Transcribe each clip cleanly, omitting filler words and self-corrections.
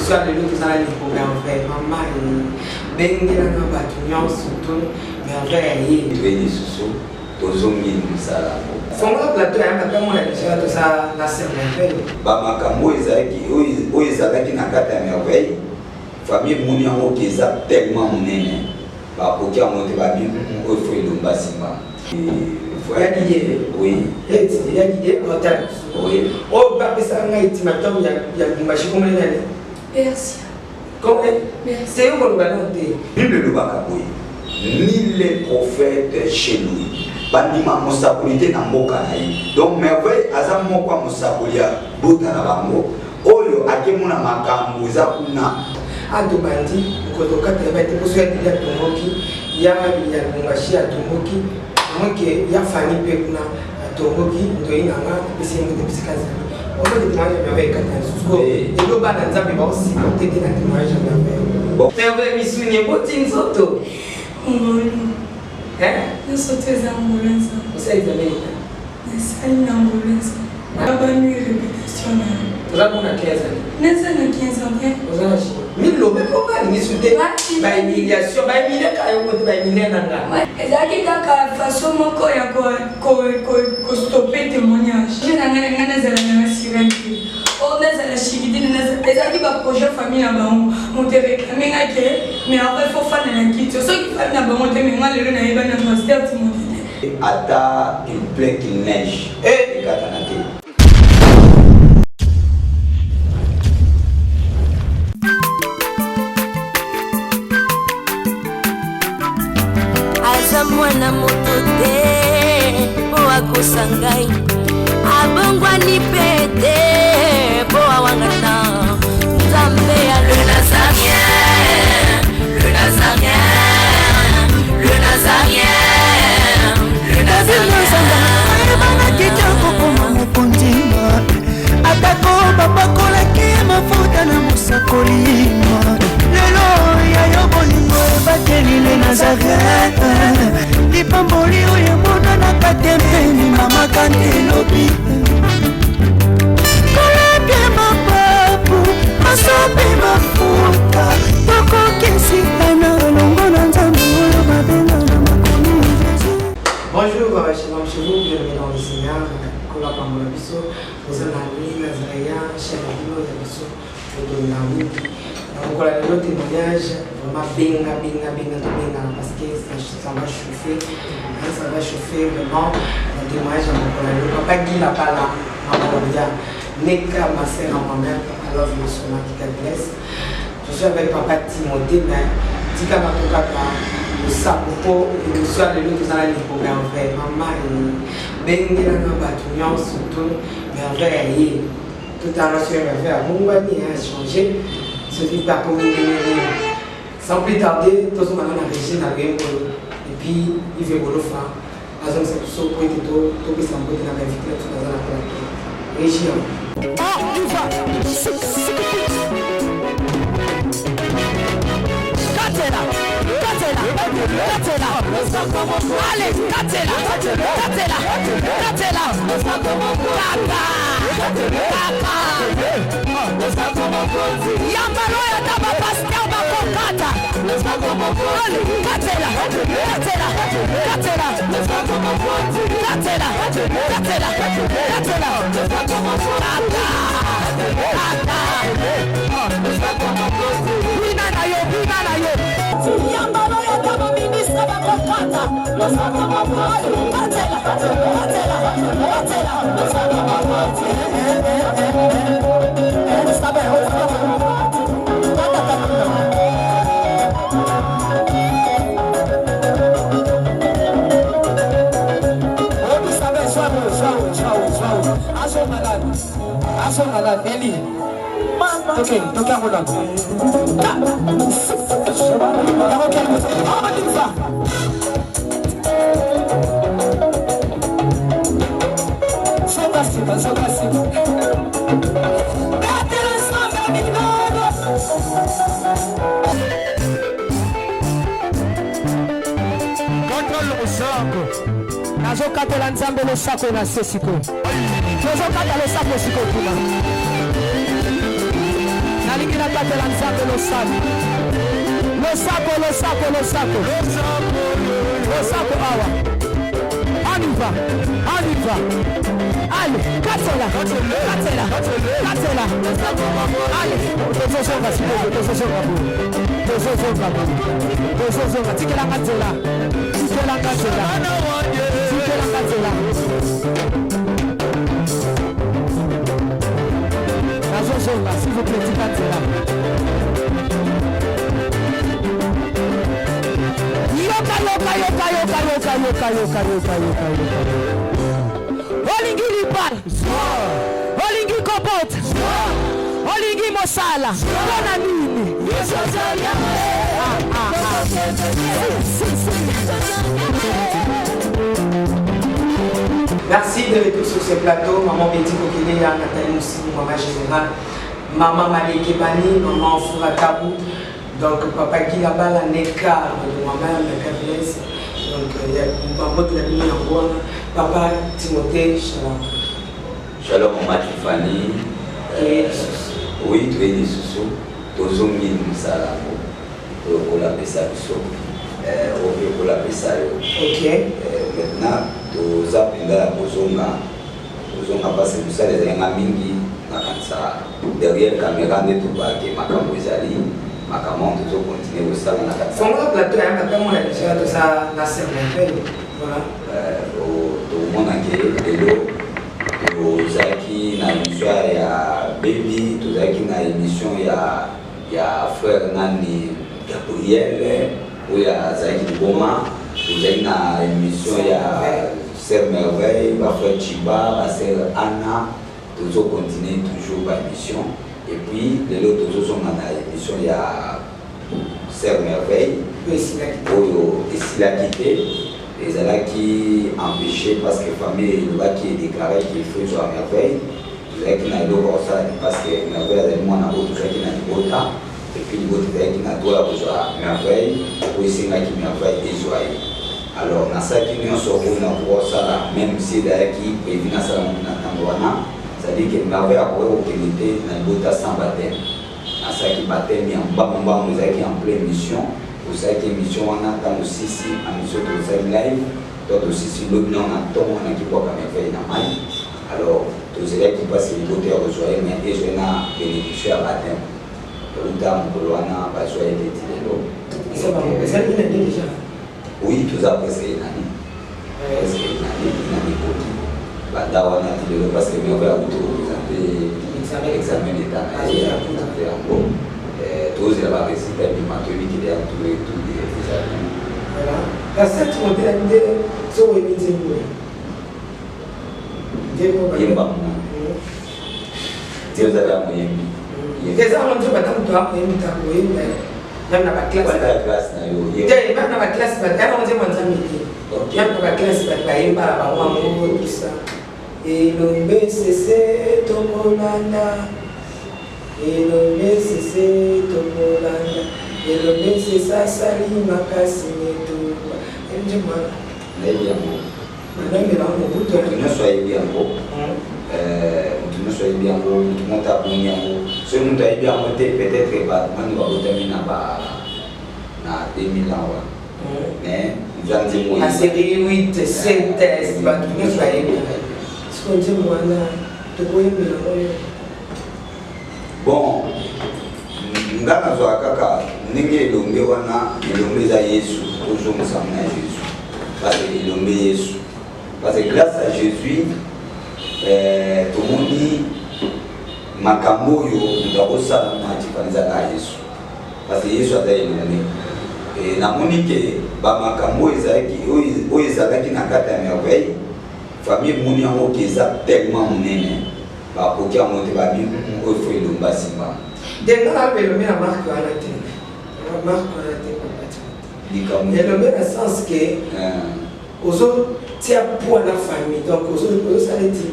soit le tout ça les programmes vraiment bengira na batunyo surtout merveille veni susu tozongi misala fonga plateau ya papa mon la tout ça na serveur ba makambo ezaki oyo ezalaki na kati ya merveille famille muni yango keza tellement monene bakoki yango te babi oyo fo elomba nsima oui il y a l'idée hôtel oui oh ba pesa nga itimatom ya kumbashi komle nani merci comment merci c'est où qu'on va noter Bible le bakaboy ni les prophètes chez lui bandima mosakulité na mboka na ye donc merveille aza moko mosakulia bota na bango oyo akemuna makambo za kuna ando bandi kotoka teba te poso ya dia tomoki ya kumbashi ya tomoki moke ya fani pe kuna tomoki ndo inanga pesi ngo pisikaza on peut témoigner avec quelqu'un sous et le bas dans zambi ba aussi porter des témoignages avec bon mais misuni botin soto nous sauter ambulance vous savez jamais c'est une ambulance aba nuit répétition là on a 15 ans nessa na 15 ans vous avez mille lobe pourquoi ni sauter ba humiliation ba humilier kayo ko ba humilier nanga ezaki kaka façon moko ya ko stopper témoignage je nanga zala na sirène on a la chigidine ezaki ba projet famille na bango on te réclamer ngake mais après faut faire na kiti so ki famille na bango te menga lelo na yeba na master Timothée ata qu'il plaît qu'il neige et katanate mwana moto te po akosangai abongwani pete po awangana nzambe ya le nazarien le nazarien le nazarien le nazarien bana kitoko koma mokondima atako babakolaki mafuta na mosakolima lelo yayo bolingo ebateli le nazarien lipamboli oyo monanaka tempeni mama kandelobi koleke mapapu masope mafuta tokokesikana longo na nzambe oyo babenga na makomi bonjour chez vous bienvenue dans le Seigneur kola pamola biso ozana ni nazarien chez nous ya biso odona mingi donc la le témoignage vraiment benga parce que ça va chauffer vraiment le témoignage à papa Guy la pala maman neka ma sœur et moi-même alors je suis là qui te blesse je suis avec papa Timothée mais tika matokaka le sapo le soir de l'autre dans les programmes vraiment bengela na batunyo surtout merveille tout à l'heure sur merveille mongwani a changé ce qui pas pour sans plus tarder tout ce maintenant la régie na bien et puis il veut le faire parce que c'est tout ce point tout que ça me donne la vie tout dans la plateau régie Ok, toquez à Roland. Nazokatela nzambe losako na sesiko tozokata losako siko kuna nalingi natatela nzambe losako awa. On y va. Allez, casse-la. Allez, tozozonga sikoyo, tozozonga. Tikela nzela. Nazozonga, s'il vous plaît, tikela nzela. Yoka. Olingi lipai, olingi kopot, olingi mosala, bona nini? Merci de retour sur ce plateau. Maman Betty Kokele, Nathalie Moussi, maman Générale, maman Malé Kebani, maman Foura Kabou. Donc papa Guy Labala, Neka, maman Mekables. Donc il y a un papa Timothée, Shalom. Shalom, maman Tiffany. Oui, tu es des sous. Tozongi Moussalamu. Pour la Pessabiso. Pour la Pessayo. Ok. Maintenant, tu as appris la Bozonga. Bozonga parce que nous sommes des Mingi. Derrière la caméra, nous sommes des Makamouizali. Makamon, tu continuer au salon. Faut que plateau est un peu moins habitué de ça, la cervelle. Voilà. Tout le monde a été Zaki na émission ya Baby, tout Zaki na émission ya frère Nani Gabriel, ou ya Zaki Boma, tout Zaki na émission ya Sœur Merveille, ma frère Chiba, ma sœur Anna, tous continuer toujours par émission. Et puis les autres tous sont dans l'émission ya Sœur Merveille, et s'il a quitté. Les gens qui empêchaient parce que la famille qui est déclarée qu'il faut jouer à merveille. Les gens qui n'ont pas ça parce que merveille a moins d'autres gens qui n'ont pas ça. Et puis les autres gens qui n'ont pas jouer à merveille. Pour essayer de merveille et jouer. Alors, dans ça qui nous sommes pour ça, même si les gens qui peuvent venir à ça, ça dit que merveille a pour opportunité dans le sans baptême. Dans ça qui baptême, il y a un bas nous avons en pleine mission. Vous savez que l'émission on a dans le Sissi, en mission de Zen Live, dans le Sissi, l'autre on a tant on a qui voit comme effet dans maille. Alors, tous les qui passent les côtés à rejoindre, mais et je n'ai bénéficié à baptême. Le temps pour l'on a besoin de l'eau. C'est pas bon, c'est une année déjà. Oui, tout ça presque une année. Presque une année pour qui. Là, on a dit l'eau parce que nous avons représenté l'examen d'État. Tous les récits qui m'ont dit qu'il y a tous les voilà. La cette modernité, c'est où il dit oui. Dieu vous va. Dieu vous a moyen. Les gens ont dit madame toi pour une tabouille mais même dans la classe. La classe na yo. Même dans la classe, quand on dit mon ami. Même dans la classe, pas y par rapport à moi tout ça. Et le BCC Tomolanda. Et le BCC Tomolanda. Et le BCC Sali Makasine tout. Et je m'en. Bien. Madame est là au bout de la. Ne soyez bien beau. Ne soyez bien beau. Tout le monde a bien beau. Ce que nous avons bien monté peut-être pas. On va terminer na 2000 ans. Mais nous avons dit moi. La série 8, 7 tests. Nous soyez bien. Ce qu'on dit moi là. Tu peux me bon, ngana zo akaka ninge elombe wana elombe za Yesu toujours musamna Jésus parce que elombe Yesu parce que grâce à Jésus tout le monde dit makambo yo ndakosala matifaniza na Yesu parce que Yesu ata elombe et na monike ba makambo ezaki o ezalaki na kata ya merveille famille moni yango keza tellement munene ba koki a monté ba bi o faut elomba simba de na la elombe na marque à la tête elombe na sens que ozo tia pour la famille donc ozo s'arrêter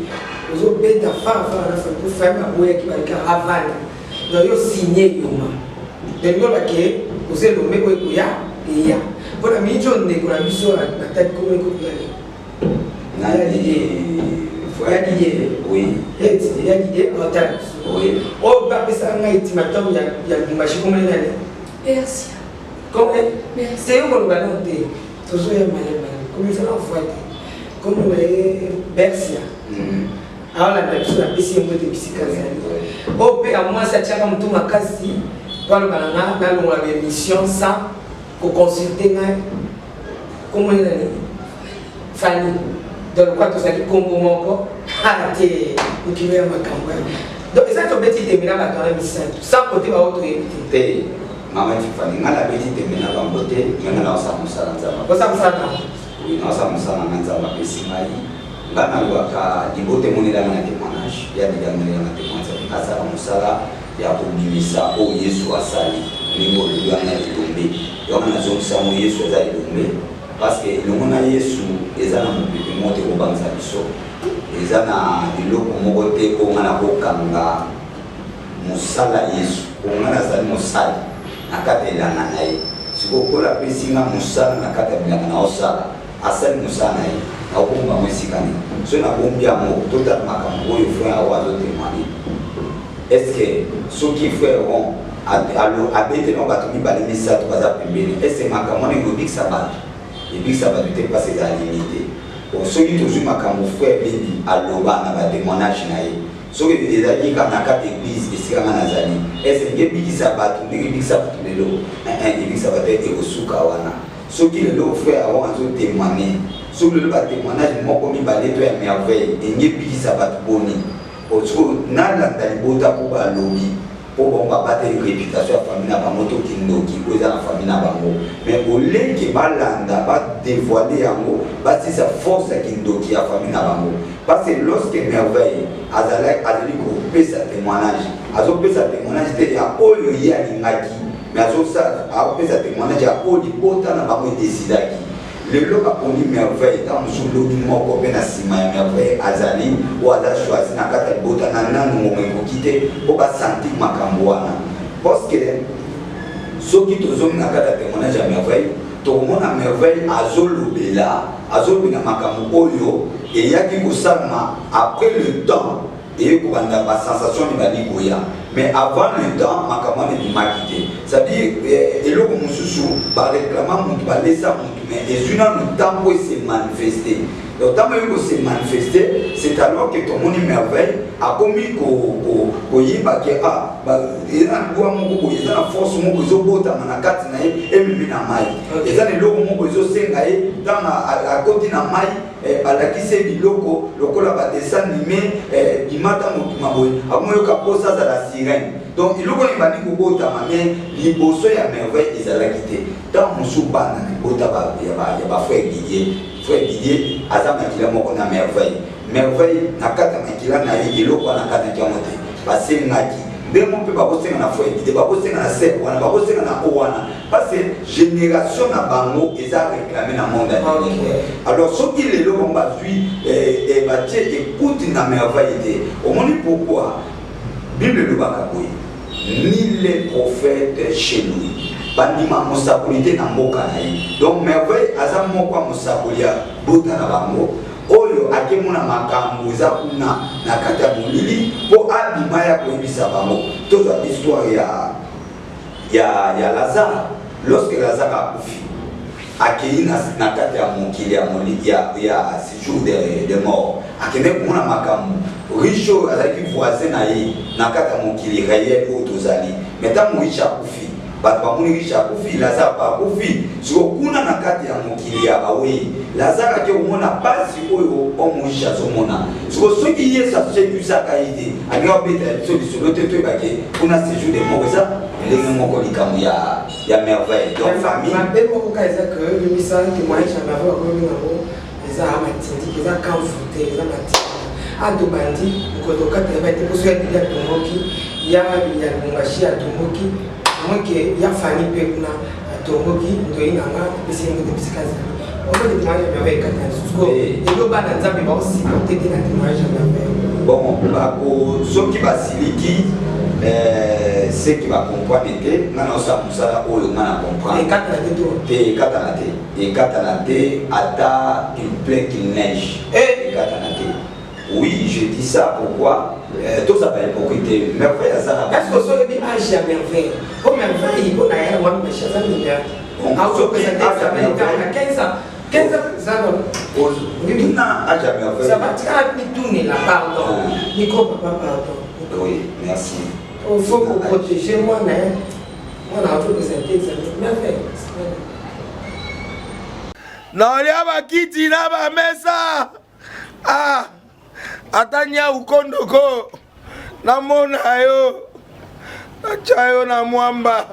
ozo beta fa la famille pour faire ma boye qui va caravane donc yo signer yoma de yo la ke ozo elombe ko ya et ya voilà mi jonne ko la biso na tête comme ko ya oui. Il y a l'idée en termes. Oui. Oh, papa, ça a été maintenant, il y a une machine comme elle est. Merci. Comment Merci. c'est eux qu'on va noter. Toujours, il y a comme il faut l'envoyer. Comme on est Bersia. Alors, la personne a pu s'y mettre des psychanalyses. Oh, à moi, ça tient comme tout ma case. Toi, le banana, là, on a des missions, ça, pour consulter. Comment il est Fanny. Donc, quoi, tout ça qui combo encore. Ah, t'es. Ou qui veut ma campagne. Donc, ça, tu peux te terminer la carrière sans côté à autre éviter. Maman, tu fais la petite terminer la beauté, mais on a ça, on s'en va. On s'en va. Oui, on s'en va. Ngana waka dibote moni la na témoignage ya diga moni la témoignage asa musala ya kubimisa o Yesu asali ningo lwana lidombe yona nazongisa mo Yesu azali lidombe parce que lomona Yesu ezana mubibi mote ko banza biso ezana biloko moko te ko ngana ko kanga musala Yesu ko ngana zali musala nakata elana naye siko kola pesinga musala nakata bilanga na osala asali musala naye akumba mwesikani so na bombia mo total makambo oyo frère awazo témoigner est-ce que ceux qui frère vont abete no bato mibale misatu baza pembeni est-ce makambo ne ngobikisa bato ebikisa bato te parce que limité bon soki tozwi makambo frère bebi aloba na ba témoignage na ye soki ezalaki kaka na kati église esika nga nazali est-ce que ebikisa bato ndenge ebikisa bato lelo ebikisa bato ekosuka wana soki lelo frère awa azo témoigner sur le témoignage moko mibale to ya merveille engepikisa bato boni osko nalanda libota po balobi po bongo babata réputation ya famille na bango to kindoki oyo eza na famille na bango mais oleke balanda badévoile yango batisa force ya kindoki ya famille na bango parce que lorsque merveille azali kopesa témoignage azopesa témoignage te ya oyo ye alingaki mais azopesa témoignage ya oyo libota na bango edesidaki le lot a connu merveille dans le sous-lot du mot comme un assima merveille azali ou aza choisi na kata bota na nanu ngomeko kite pour ba sentir makamboana parce que ceux qui tozom na kata témoignage à merveille to mona merveille azolobela azobina makambo oyo et yaki ko salma après le temps et ko banda ba sensation ni bali goya mais avant le temps makambo ni makité ça dit eloko mususu par réclamant mutu ba lesa mutu mais et une le temps pour se manifester donc tant que se manifester c'est alors que ton monde merveille a commis ko yiba ke ah ba ina ngwa moko ko eza na force moko zo bota manakati na ye emimi na mai eza ne loko moko zo senga ye dans a côté na mai balakise biloko lokola ba dessin animé bimata mokima boy amoyo ka posa za la sirène donc iloko ni bani ko bota mais liboso ya merveille ezalaki te dans musuba na bota ba ya frère Didier azama kila moko na merveille na kata makila na ye eloko na kata kiamote basengaki ndemo pe bakosenga na frère Didier bakosenga na sœur wana bakosenga na owana parce que génération na bango eza réclamé na monde entier alors ce qui lelo bomba zui et batie écoute na merveille au moni pourquoi Bible le bakaboy ni les prophètes chez nous bandima mosakulité na mboka na ye donc merveille aza moko mosakulia bota na bango oyo akemona makambo eza kuna na kati ya molili po abima ya koyebisa bango tozwa histoire ya Lazare lorsque Lazare akufi akei na kati ya mokili ya molili ya séjour de mort akende komona makambo riche azalaki voisin na ye na kati ya mokili réel oyo tozali mais ntango riche akufi bato bamoni riche akufi Lazare akufi siko kuna na kati ya mokili ya bawei Lazare ake omona basi oyo omoishe azomona siko soki Yesu asekwisaka ye te alingi abetela biso lisolo te toyebake kuna séjour de mort eza ndenge moko likambo ya merveille donc famille mabe moko ka eza que bimisa témoignage ya merveille okomi nango eza matindi eza kamfute eza matindi adobandi okotokata yeba te poso ya dili atomboki ya lumbashi atomboki amoke ya fani mpe kuna atomboki ndoyi nanga epesi yango te bisika zali ozo de témoignage ya merveille ekata susko eloba na nzambe baosika otete na témoignage ya merveille bon bako soki basiliki ce qui va comprendre était ngana osa musala oyo ngana comprendre ekatana te ata qu'il pleut qu'il neige ekatana te oui je dis ça pourquoi tout ça va hypocrite. Merveille à ça. Est-ce que ça veut dire âge à merveille? Comme merveille, il faut aller voir mes chers amis. On a représenté ça, mais dans 15 ans. 15 ans, oui, ça va tourner là, pardon. Nico, papa, pardon. Oui, merci. Il faut qu'on protège moi, mais on a représenté ça. Merveille. Non, il y a pas qui dit là, mais ça. Ah, atanya ukondoko. Na mona yo. Na chayo na mwamba.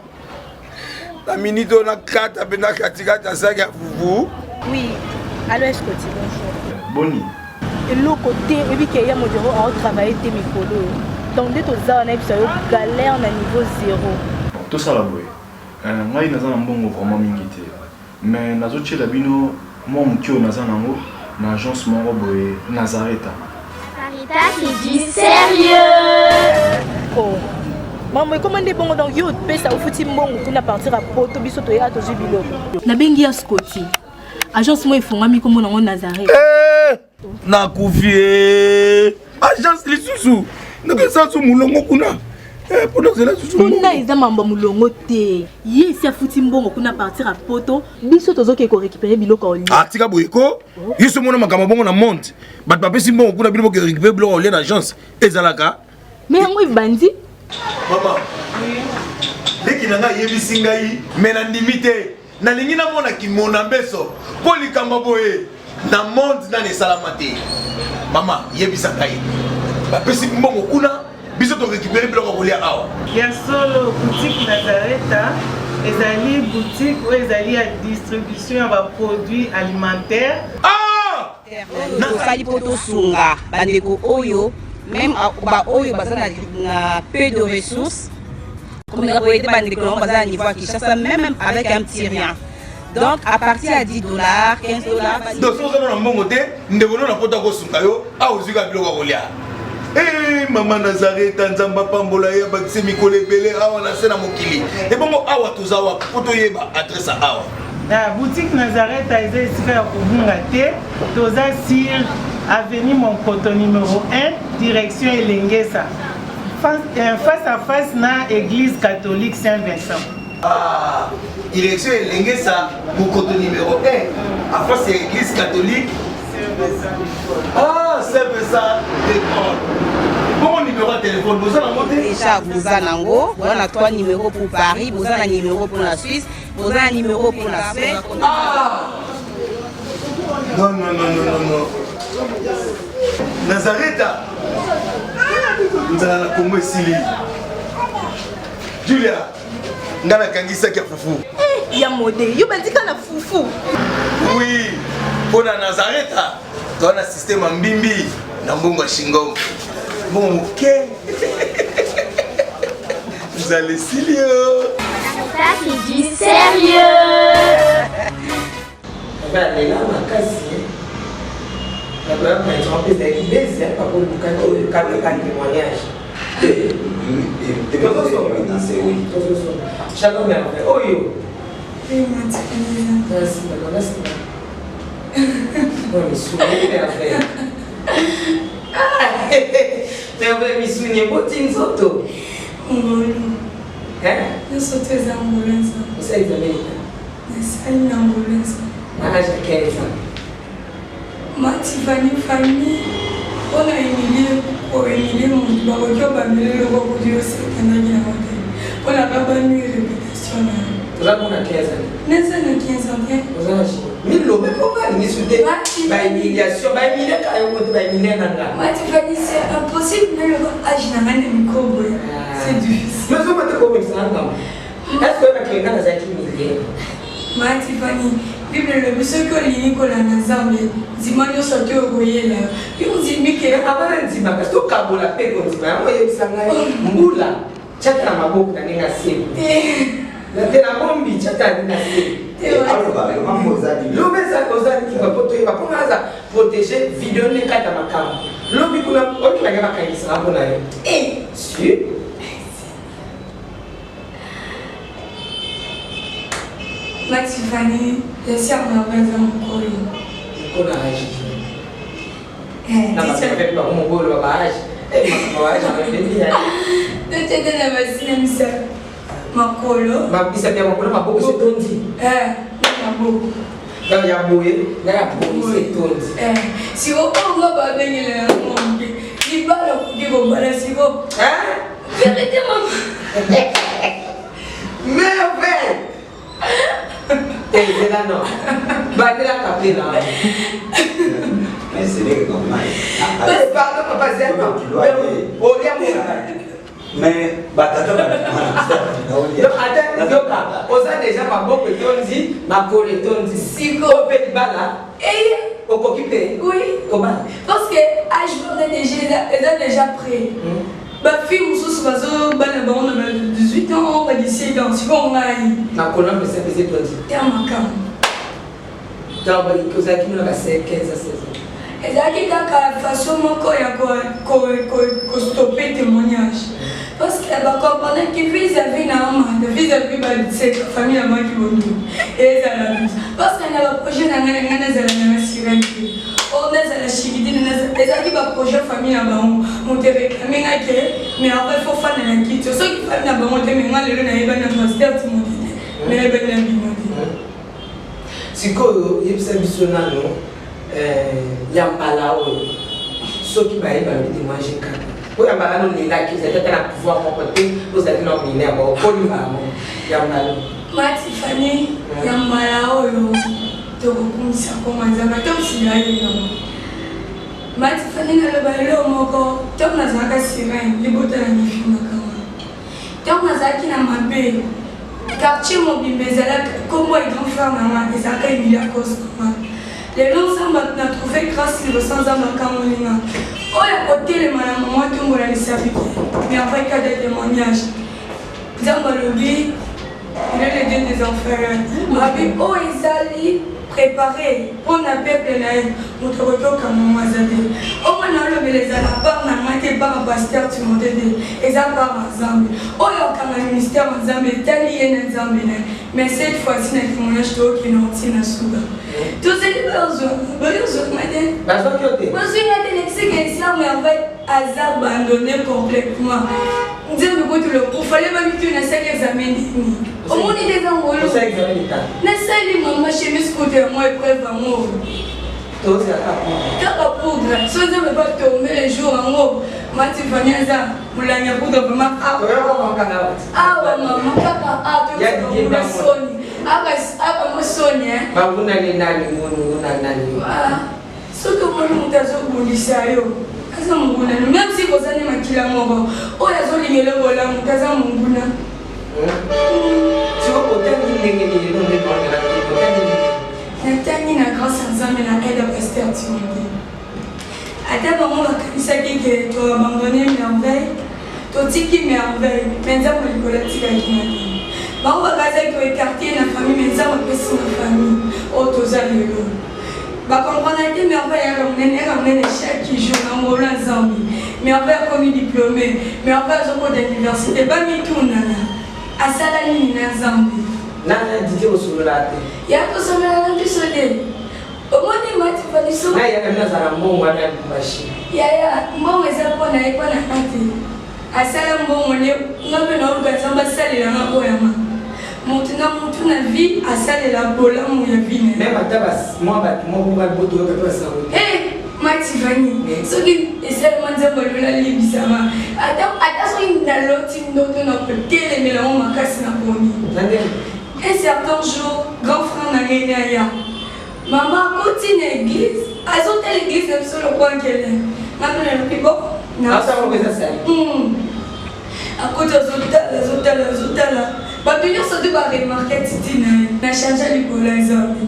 La minito na kata bena katikata saki ya fufu. Oui, allô Escoti, bonjour. Boni. Et l'autre côté, et puis qu'il y a mon bureau à travailler tes micros. Donc dès que tu as un galère à niveau 0. Tout ça là, boy. Moi, il y a un bon vraiment mingité. Mais nazo chez Labino, moi mon tio naza nango, na agence moro boy Nazareta. Sarita qui dit sérieux. Oh. Maman, comment est bon donc yo pe ça au fouti mbongo kuna partir à poto biso to ya to jubilo. Na bengi ya Scotty. Agence moi ifungami comme nango Nazareta. Na kufie. Agence lisusu. Donc ça sous mulongo kuna. Pendant que là sous kuna iza mamba mulongo te. Ye si afuti mbongo kuna partir à poto biso tozo ke ko récupérer biloko oli. Ah tika boyeko. Yiso mona makama bongo na monte. Bat papa si mbongo kuna biloko récupérer biloko oli na agence. Ezalaka. Mais yango ibandi. Maman. Dès qu'il nanga yebisi ngai mena ndimite. Na lingi na mona ki mona beso. Poli kamba boye. Na monde na ne salamate. Maman yebisa ngai. Ba pesi mbongo kuna biso to récupérer biloko oli awa. Ya solo boutique Nazareta. Ezali boutique où ezali à distribution de produits alimentaires. Ah! Nakosali poto sunga bandeko oyo même ba oyo bazana na peu de ressources comme les boyete bandeko bazana niveau à Kinshasa même avec un petit rien. Donc à partir à $10, $15. Donc si vous avez un bon côté, nous devons na poto ko sunga yo a uzika biloko kolia. Eh maman Nazareta nzamba pambola ya bakise mikole belé awa na sena mokili. Et bongo awa tozawa poto yeba adresse awa. La boutique Nazareta est ici à Kubungate, Toza sur avenue Monkoto numéro 1, direction Elengesa. Face à face na église catholique Saint-Vincent. Ah, direction Elengesa, Monkoto numéro 1, à face à l'église catholique Saint-Vincent. Ah, Saint-Vincent d'école. Bon numéro de téléphone, vous avez monté déjà vous avez nango, on a 3 numéros pour Paris, vous avez un numéro pour la Suisse, vous avez un numéro pour la Suède. Ah! Non, non, non, non, non, non. Nazareta. Nous allons la Congo Sili. Julia, nous allons kangisa kia fufu. Eh, ya modé, yo bandika na fufu. Oui, pour la Nazareta, dans un système en bimbi, dans Bongo Shingo. Bon, ok. Vous allez Silio. Sarita qui dit sérieux. Ben, les là, ma casse. La première fois, ils ont fait des baises, pas pour le témoignage. Chacun m'a fait, oh yo. Merci, merci. Non, mais souriez, la frère. Mais on va me souvenir, Botine Soto. Hein? Je saute les ambulances. Vous savez, vous avez Je salue l'ambulance. l'âge de 15 ans. Ma Tiffany famille, on a humilié mon baroque, le reproduit au secteur de la montagne. On n'a pas banni réputation. Vous avez 15 ans. N'est-ce pas 15 ans? Vous avez 15 ans. Mais pourquoi vous insultez? Humiliation, c'est impossible de le âge n'a rien de micro. C'est difficile. Mais vous êtes comme ça. Est-ce que quelqu'un a été humilié? Ma Tiffany, Bible le monsieur que l'unique la nazaré, Zimanio sorti au goyé là. Puis on dit, mais qu'il y a avant de dire, parce que quand vous la paix comme ça, moi je suis Moula, chata ma boque dans les nassés. La terre à bombi, chata dans les nassés. L'homme est à cause qui va protéger vidéo les quatre à ma cam. L'homme qui va protéger ça pour la et sûr. Ma Tiffany, je suis à ma maison encore. On a agi. Non, mais c'est avec mon beau bagage. totete na basilemisa makolo mabisa pia makolo maboko setondi maboko ya boye na ya boye setondi siko ongo babengele na monge libala kuki kobala siko vérité mama merveille c'est là non bandela kapela mais c'est les comme mais pardon papa c'est non mais batata donc attends yoka oza déjà maboko etondi makolo etondi siko opeli bala okoki mpe oui parce que âge on est déjà prêt bafille mosusu bazobana bango na 18 ans ba 17 ans siko ngai makolo mpesa pesa etondi ya makamo donc ozalaki mona ba 15 à 16 ans ezalaki kaka façon moko ya kostope témoignage parce que bakomprendre que vis-à-vis na amanda vis-à-vis famille na maki bondu ezala biso parce que na baprojet na ngai nazala na sirene te oyo nazala shikidini ezalaki baprojet famille na bango moto ereklamengaki mais après fo fanela kiti soki famille na bango te menga lelo nayeba na master timote te nayebani na bino te sikoyo yebisa biso nano ya mbala oyo soki bayeba bitémoignage kaka oyo mbala no lelaki ezalaki na pouvoir moko te ozalaki na milere okolingamo ya mbala mati fani ya mbala oyo tokokumisa koma nzambe tosila yenamo mati fani naloba lelo moko ntango nazalaka sirene libota na mifinakama ntango nazalaki na mabe quartier mobimba ezalaka kombo ya grand frère nanga ezalaka emilia cosnama lelo nzambe na trouvé grâce liboso nzambe akangolinga oyo kotelema na mama ntongo na lisabi mais après cas de témoignage nzambe alobi il est le Dieu des enfers abi oyo ezali préparé pour na peuple na ye moto kotoka mama aza te omwana olobela ezala part na ngai te part ya paster timote te eza part na nzambe oyo okanga ministère ya nzambe etali ye na nzambe na ye mais cette fois-ci na témoignage tookende otina suka tozali bayozwanga te bazwinga te lekiseke islam avec hasard bandonné complètement nzambe kotolo ofale bamitu nasali examen nini omoni te eza ngolo nasali mama chemise kote yango épreuve yango kaka poudre so nzambe batombe le jour yango matifani aza molangi ya poudre vraiment awa mama kaka toyokaka soni aka mosoni soki omoni moto azobundisa yo aza monguna même si kozani makila moko oyo azolingela bola moto aza monguna natangi na grâce ya nzambe na aide ya paster timote ata bango bakanisaki ke toabandone merveille totiki merveille me nzambe likolo atikaki na te bango bakazaki koekartie na famille me nzambe apesi na famille oyo toza lelo bakomprendre te merveille yaka monene chaque jour na ngolo ya nzambe merveille akomi diplômé merveille azokota université bamitunana asala nini na nzambe nana didi osolola te ya kosolola na biso te omoni matifaniso nazala mbongo wana ya lubumbashi yaya mbongo eza mpona ye mpona nga te asala mbongo ne nga mpe naoluka nzambe asalelanga oyama motu na motu na vie asalela bolamu ya vie na même ata mwa bato moko babotoyoka mpe basango matifani soki esalema nzambe alola libisama ata soki naloti ndoto na kotelemelamo makasi na komi un certain jour grand frère na ngai aya mama akoti na église azotala église na biso lokwankele ngapeneloki bo akoti azotala bato nyonso te baremarke titi na ye na change likolo ya nzambe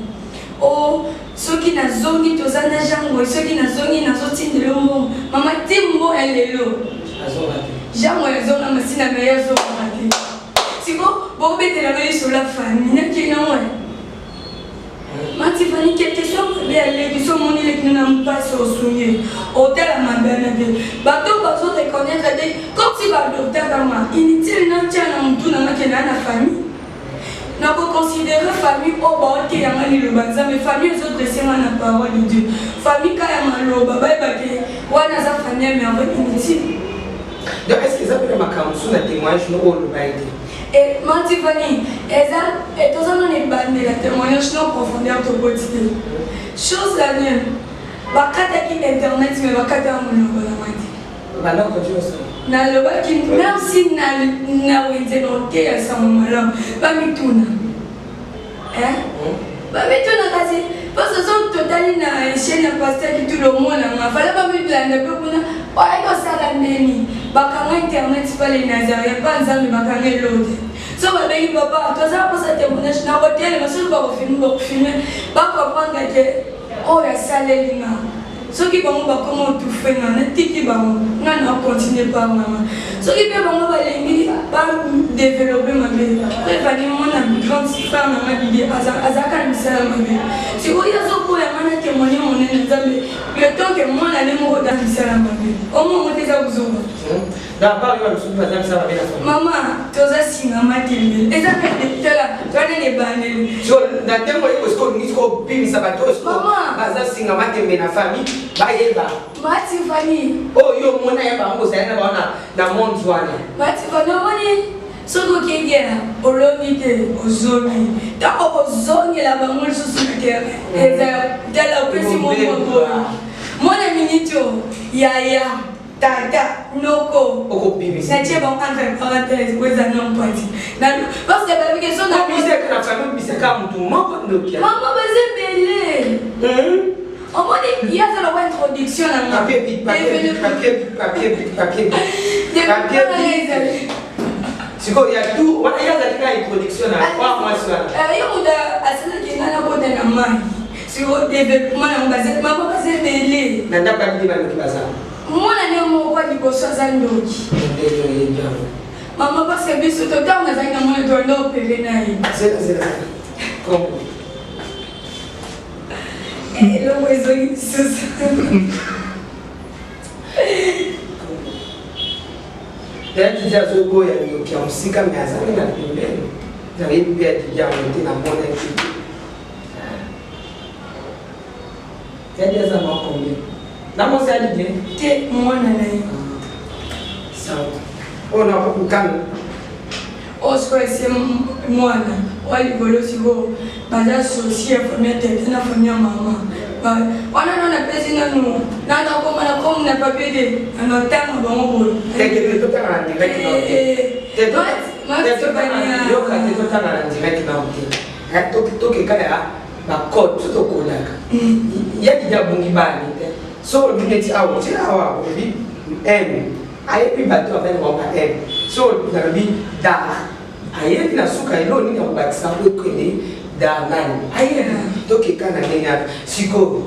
o soki nazongi toza na jango soki nazongi nazotindela mbongo mama ti mbo ya lelo jango yazonga masina na ye azonga te siko bobetelanga lisolo ya famille nakinango matifani quelque chose be aleki so omoni lekino na mpasi osungi otala mabana te bato bazoreconnaître te comme si badokter kama inutile natya na motu nanga kenda na famille Nous considérons famille au bord qui est en train mais famille les autres c'est la parole de Dieu. Famille quand il y a un famille mais en fait inutile. Donc est-ce que ça peut être ma campagne sur témoignage nous au Lubaïdi? Et moi Tiffany, et tous on est bandé la témoignage non profondeur de quotidien. Chose la mienne. Bakata qui internet mais bakata mon logo la mati. Bah non quand tu veux ça. Na loba qui même si na wende no te ya sa mala ba mituna. Ba mituna kasi parce que son total na chaîne pasteur qui tout le monde na fallait pas me blanda pe kuna wa iko sala ndeni bakanga internet pale Nazareth pas nzambe bakanga l'autre. So ba bengi papa to za pas te témoignage na hotel mais sur ba filmer ba comprendre que oh ya sale linga. Ceux qui vont comment tout faire, qui vont continuer par maman. Ceux qui vont développer ma vie. Prévenir mon ami, grande frère, maman, l'idée, Azaka, le salam, ma vie. Si vous y avez un peu de témoigner, mon ami, le temps que moi, la mémoire dans le salam, ma vie. Au moins, on est à vous. D'abord, il va nous soutenir ça. Maman, tu as si maman t'aime. Et ça fait des tels, tu as des bannes. So, dans tes moyens, parce qu'on dit qu'on pime ça va tous. Maman, ça c'est maman t'aime la famille. Bayeba. Mati Fanny. Oh yo mona ya bango sa na bana na monde wana. Mati Fanny moni. Soko kengera olomite ozomi. Ta ozongi la bango susu kere. Eza dala pesi mo mo. Mona minito yaya tata noko oko bibi. Na cheba entre parenthèses kweza non parti. Na parce que la question na bise que la famille bise ka mutu moko ndokia. Maman bazebele. On m'a dit, il y a une introduction à papier. C'est quoi, il y a tout, il y a une introduction à 3 mois. Il y a un maman, c'est au développement, on va dire, maman va se mêler. Nanda pas dit, moi, je n'ai pas dit que ça soit maman, parce que bien sûr, tout le temps, on a dit que je dois opérer. C'est ça. Et le oiseau, il se sent. D'ailleurs, tu dis à ce boy qui a aussi comme ça, il a plus belle. Vous avez pu être bien monté dans mon équipe. Tu as des amants combien? Dans mon salle, tu es moi, ça. On n'a pas beaucoup de calme. Oh, c'est moi, wali bolo sigo baza sosie famille tete na famille maman wana na pesi na no na ta ko mana ko na papier de na tanga bango bolo tete to tanga na direct na tete yo ka tete to tanga na direct na to ke kaya ba code to ko la ya di jabungi bani so bineti awo ti awa bi aye pi bato avec mon père so na bi da aye na suka ilo ni na batisa ko kwene da nani aye to ke kana ngenya siko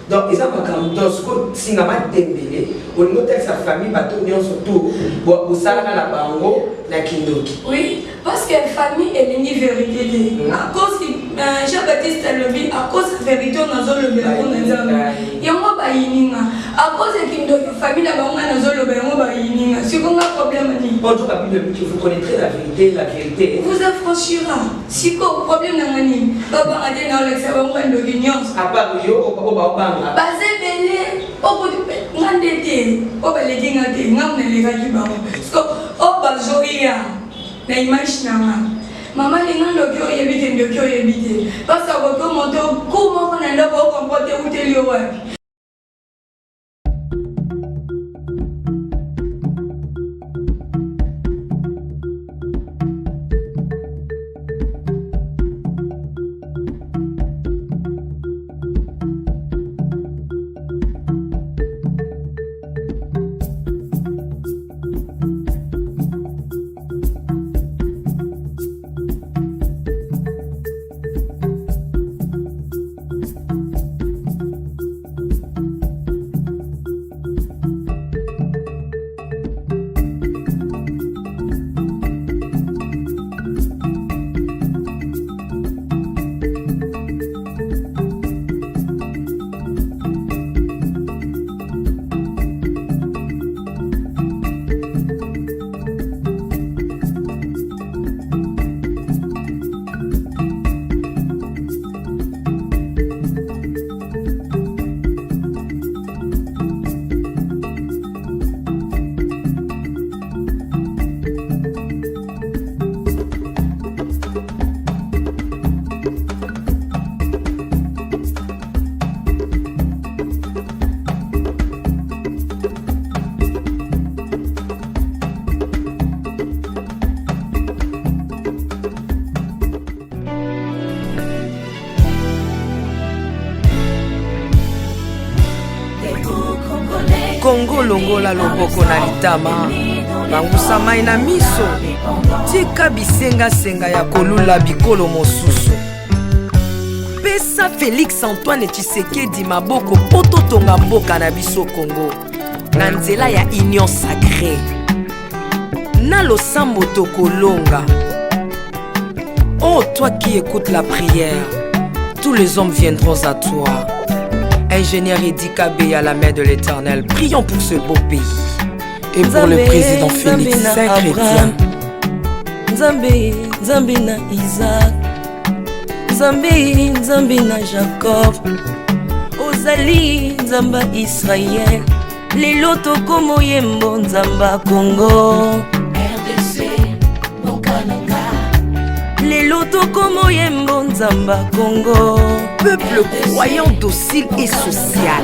donc ils ont comme donc siko singa ma tembele on note sa famille bato nyonso tout bo sala na bango na kindoki oui parce que famille est une vérité à cause Jean-Baptiste Alobi à cause de vérité on a zolo be on a zolo yango ba yininga à cause de kindoki famille na bango na zolo be yango ba yininga siko nga problème ni bonjour la Bible dit vous connaîtrez la vérité vous affranchira siko problème na ngani baba ade na olexa bango ndoki nyonso à part yo o ba bazebele ngandete obaleki ngate ngamnelekaki bango so obazoria na image nanga mama linga ndoki oyebi te ndoki oyebi te parce que komoto kumoko na ndoko okompote uteli yo wapi. Congo longola loboko na litama bangusa mai na miso tika bisenga-senga ya kolula bikolo mosusu pesa Félix Antoine Tshisekedi maboko po totonga mboka na biso Congo na nzela ya union sacrée na losambo tokolonga. Oh toi qui écoutes la prière, tous les hommes viendront à toi. Ingénieur Edi Kabé à la main de l'Éternel, prions pour ce beau pays et pour le président Félix Saint-Chrétien. Nzambe, Nzambe na Isaac, Nzambe, Nzambe na Jacob, Ozali, Nzamba Israël, lelo tokomo yembo Nzamba Congo, RDC, Bokananga, lelo tokomo yembo Nzamba Congo, peuple croyant docile et social.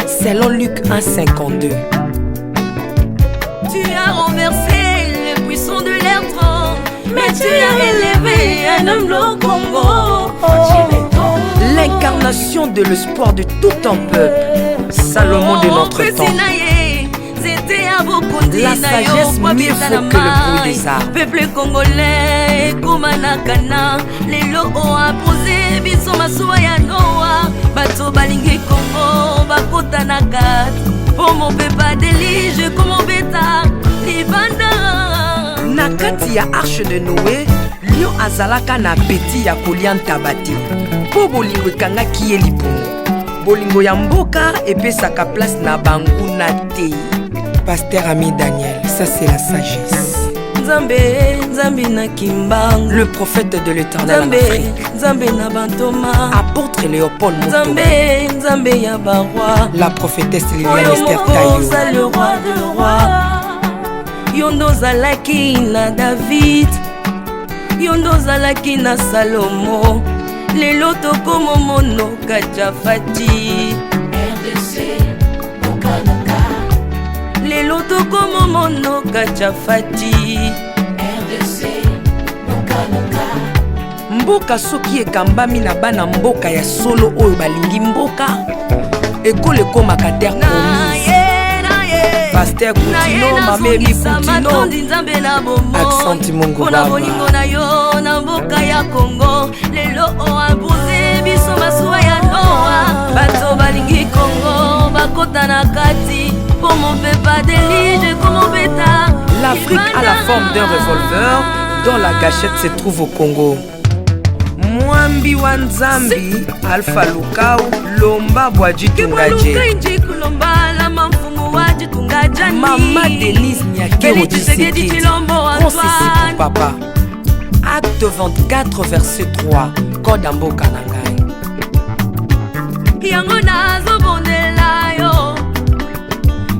Selon Luc 1,52. Tu as renversé les puissants de leur trône, mais tu as élevé un homme au Congo. L'incarnation de l'espoir de tout un peuple, Salomon de notre temps. La sagesse mieux vaut que le bruit des arbres. Peuple congolais, Komanakana, les lots ont apposé, biso masuwa ya Noa, bato balingi Congo, bakota nakat, pour mon peuple délige, comme mon bêta, libanda. Nakati ya arche de Noé, lion azalaka na peti ya kolia ntabati, po bolingo ekangaki ye lipungu, bolingo ya mboka epesaka place na banguna te. Pasteur Ami Daniel, ça c'est la sagesse. Nzambe, Nzambe na Kimbang, le prophète de l'Éternel en Afrique. Nzambe na Bantoma, apôtre Léopold Moto. Nzambe, Nzambe ya Barwa, la prophétesse Liliane Esther Tayo. Le roi de roi, Yondo Zalaki na David, Yondo Zalaki na Salomo, lelo tokomo mono Kajafati. RDC, Bokananga, lelo tokomo mono Kajafati. RDC, Bokananga. Mboka soki ekambami na bana mboka ya solo oyo balingi mboka ekole ekomaka terre promise. Pasteur Koutino, Mamébi Koutino, Accent Mongo Baba. Bolingo na yo na mboka ya Congo, lelo o abuze biso masuwa ya Noa, bato balingi Congo bakota na kati, pour mon peuple délige comme mon bêta. L'Afrique a la forme d'un revolver dont la gâchette se trouve au Congo. Mwambi wa Nzambi, Alpha Lukau, Lomba Bwaji Tungaje. Maman Denise Nyakero Tshisekedi, Consissi pour papa. Acte 24, verset 3, Code Ambo Kanangai. Yango nazo bondela yo,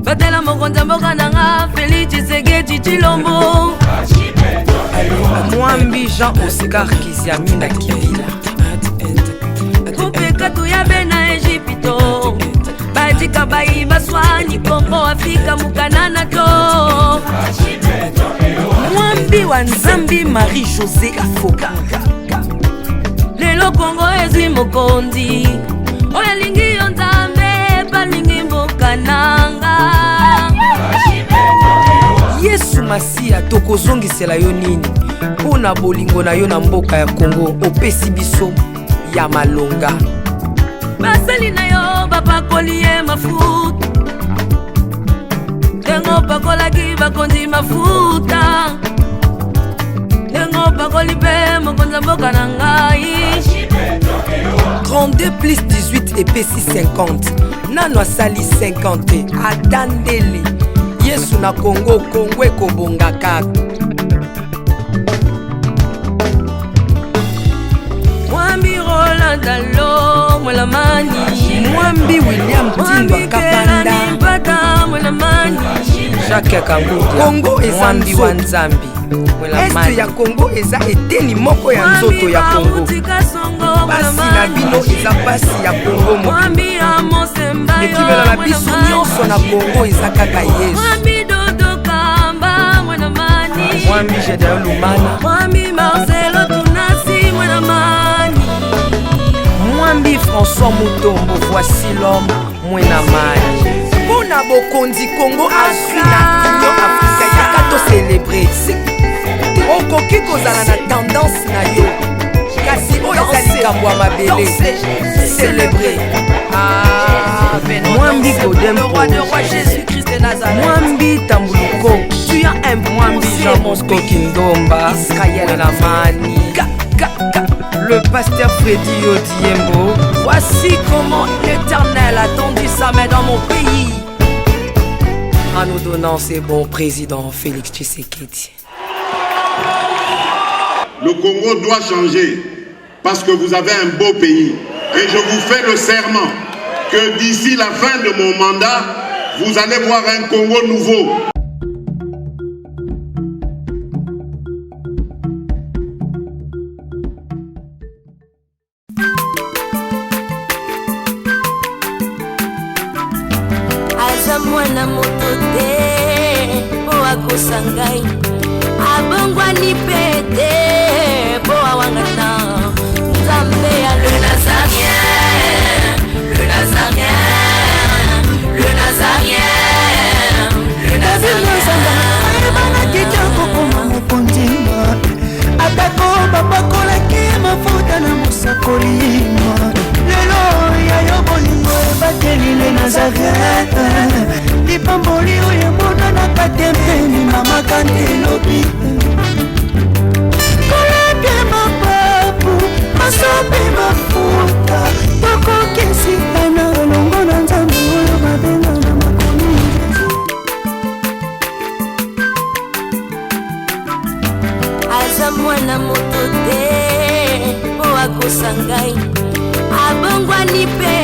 batela mokonza mboka nanga Félix Tshisekedi Tshilombo. Mwambi Jean Oscar Kiziamina Kibila. Kupeka tuyabe na Egypto, bajika bayi baswani Kongo Afrika mukanana to. Mwambi wa Nzambi Marie-José Afoka. Lelo Kongo ezwi mokonzi, oya lingi yo Nzambe balingi mboka nanga. Yesu Masia tokozongisela yo nini mpona bolingo na yo na mboka ya Congo opesi biso ya malonga. Basali na yo bapakoli ye mafuta, ndengo pakolaki bakonzi mafuta, ndengo pakoli mpe mokonza mboka na ngai. 32 plus 18 epesi 50, nano asali 50 atandeli Yesu na Congo, Congo ekobonga kaka. Mwambi Roland Dalo Mwelamani, Mwambi William Tindwa Kapanda, Jacques Kanguta, Congo eza Mwambi wa Nzambi. Este ya Congo eza eteni moko ya nzoto ya Congo. Basi na bino eza pasi ya Congo moko. Ekimela na biso nyonso na Congo eza kaka Yesu. Mwambi Jedeo Lumana, Mwambi Marcelo Tunasi Mwenamani, Mwambi François Moutombo, voici l'homme Mwenamani. Pona Bokondi Congo Afrika, Union Africa, yaka to célébrer. Okoki kozala na tendance na yo, kasi oyo ezali likambo ya mabele. Célébrer. Mwambi Godempo, roi de roi Jésus-Christ de Nazareth. Mwambi Tambuluko, tu as un Mwambi Jean Bosco Kindomba, Israël Lamani, le pasteur Freddy Odiembo. Voici comment l'Éternel a tendu sa main dans mon pays, en nous donnant ses bons présidents Félix Tshisekedi. Le Congo doit changer parce que vous avez un beau pays. Et je vous fais le serment que d'ici la fin de mon mandat, vous allez voir un Congo nouveau. Azamwana motote po akosangai abongwani pete po awangana Nzambe ya le Nazarien, le Nazarien, le Nazarien, le Nazarien. Atako bapakolaki mafuta na mosakolima lelo ya yo bolingo ebateli le Nazareth lipamboli oyo emonanaka te mpeni mama kandelobi kolapie mapapu masope mafuta tokokesikana elongo na Nzambe oyo babenga na makomi aza mwana moto te po akosangai abongwani pe